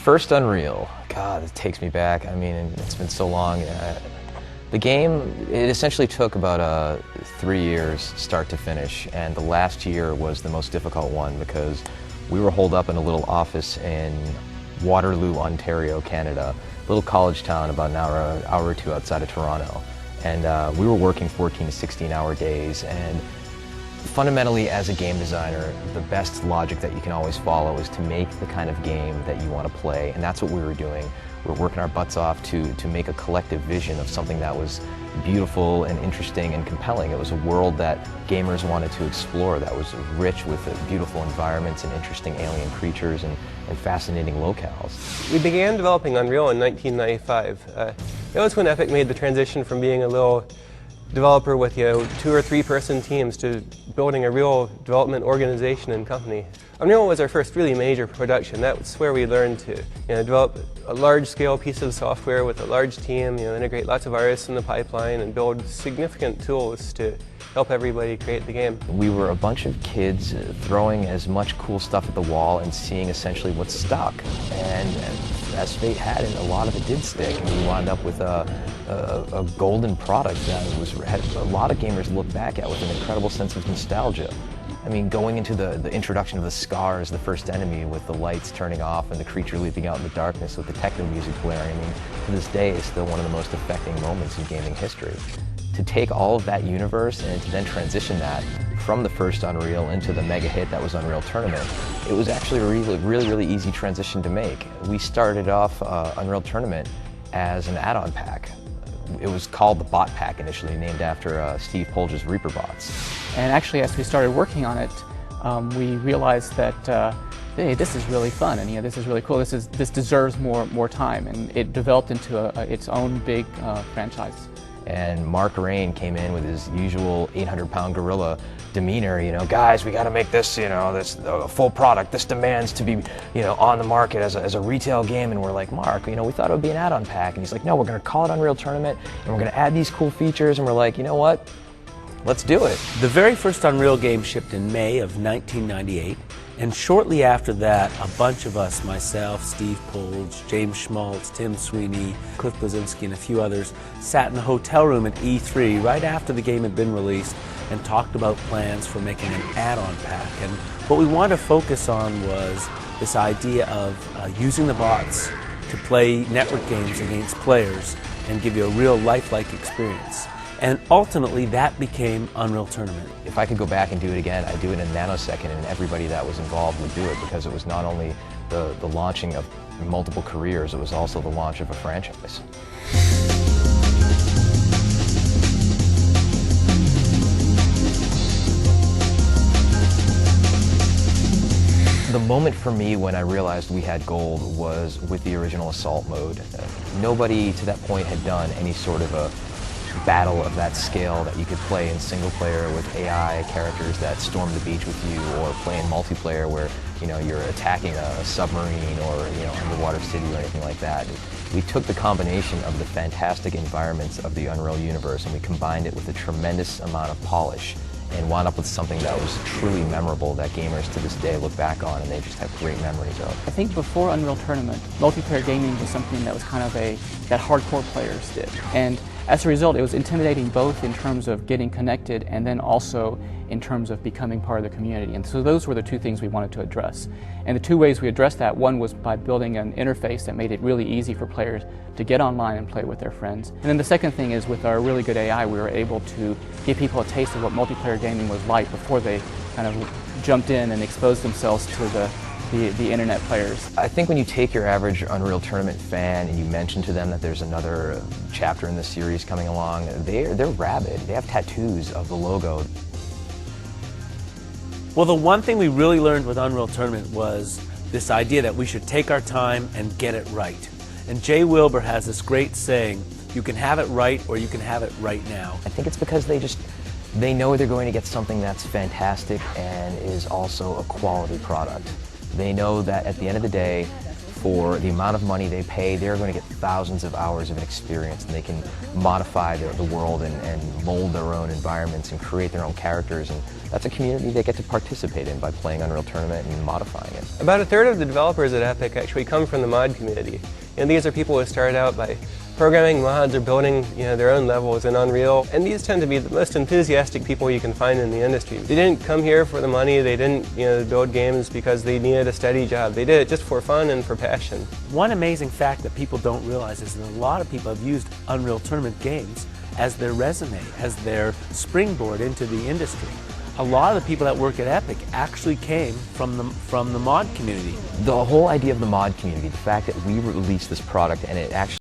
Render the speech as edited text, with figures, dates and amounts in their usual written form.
first Unreal, God, it takes me back. I mean, it's been so long. The game, it essentially took about 3 years start to finish, and the last year was the most difficult one because we were holed up in a little office in Waterloo, Ontario, Canada, a little college town about an hour or two outside of Toronto. And we were working 14 to 16-hour days, and fundamentally, as a game designer, the best logic that you can always follow is to make the kind of game that you want to play, and that's what we were doing. We were working our butts off to make a collective vision of something that was beautiful and interesting and compelling. It was a world that gamers wanted to explore, that was rich with beautiful environments and interesting alien creatures and fascinating locales. We began developing Unreal in 1995. It was when Epic made the transition from being a little developer with 2 or 3 person teams to building a real development organization and company. Unreal was our first really major production. That's where we learned to develop a large-scale piece of software with a large team, integrate lots of artists in the pipeline, and build significant tools to help everybody create the game. We were a bunch of kids throwing as much cool stuff at the wall and seeing essentially what stuck. And as fate had it, a lot of it did stick, and we wound up with a golden product that had a lot of gamers look back at with an incredible sense of nostalgia. I mean, going into the introduction of the Scar as the first enemy with the lights turning off and the creature leaping out in the darkness with the techno music blaring, I mean, to this day is still one of the most affecting moments in gaming history. To take all of that universe and to then transition that from the first Unreal into the mega hit that was Unreal Tournament, it was actually a really easy transition to make. We started off Unreal Tournament as an add-on pack. It was called the Bot Pack initially, named after Steve Polge's Reaper bots. And actually, as we started working on it, we realized that hey, this is really fun, and this is really cool. This deserves more time, and it developed into its own big franchise. And Mark Rain came in with his usual 800-pound gorilla demeanor, guys, we got to make this, this a full product. This demands to be, on the market as a retail game. And we're like, Mark, we thought it would be an add-on pack. And he's like, no, we're going to call it Unreal Tournament, and we're going to add these cool features. And we're like, you know what? Let's do it. The very first Unreal game shipped in May of 1998. And shortly after that, a bunch of us, myself, Steve Polge, James Schmaltz, Tim Sweeney, Cliff Blazinski, and a few others, sat in a hotel room at E3 right after the game had been released and talked about plans for making an add-on pack. And what we wanted to focus on was this idea of using the bots to play network games against players and give you a real lifelike experience. And ultimately, that became Unreal Tournament. If I could go back and do it again, I'd do it in a nanosecond, and everybody that was involved would do it, because it was not only the launching of multiple careers, it was also the launch of a franchise. The moment for me when I realized we had gold was with the original Assault mode. Nobody to that point had done any sort of a battle of that scale that you could play in single player with AI characters that storm the beach with you, or play in multiplayer where you're attacking a submarine or underwater city or anything like that. We took the combination of the fantastic environments of the Unreal universe and we combined it with a tremendous amount of polish and wound up with something that was truly memorable that gamers to this day look back on and they just have great memories of. I think before Unreal Tournament, multiplayer gaming was something that was kind of that hardcore players did. And as a result, it was intimidating both in terms of getting connected and then also in terms of becoming part of the community. And so those were the two things we wanted to address. And the two ways we addressed that, one was by building an interface that made it really easy for players to get online and play with their friends. And then the second thing is, with our really good AI, we were able to give people a taste of what multiplayer gaming was like before they kind of jumped in and exposed themselves to the internet players. I think when you take your average Unreal Tournament fan and you mention to them that there's another chapter in the series coming along, they're rabid. They have tattoos of the logo. Well, the one thing we really learned with Unreal Tournament was this idea that we should take our time and get it right. And Jay Wilbur has this great saying, you can have it right or you can have it right now. I think it's because they know they're going to get something that's fantastic and is also a quality product. They know that at the end of the day, for the amount of money they pay, they're going to get thousands of hours of experience, and they can modify the world and mold their own environments and create their own characters. And that's a community they get to participate in by playing Unreal Tournament and modifying it. About a third of the developers at Epic actually come from the mod community. And these are people who started out by programming mods or building their own levels in Unreal. And these tend to be the most enthusiastic people you can find in the industry. They didn't come here for the money, they didn't build games because they needed a steady job. They did it just for fun and for passion. One amazing fact that people don't realize is that a lot of people have used Unreal Tournament games as their resume, as their springboard into the industry. A lot of the people that work at Epic actually came from the mod community. The whole idea of the mod community, the fact that we released this product and it actually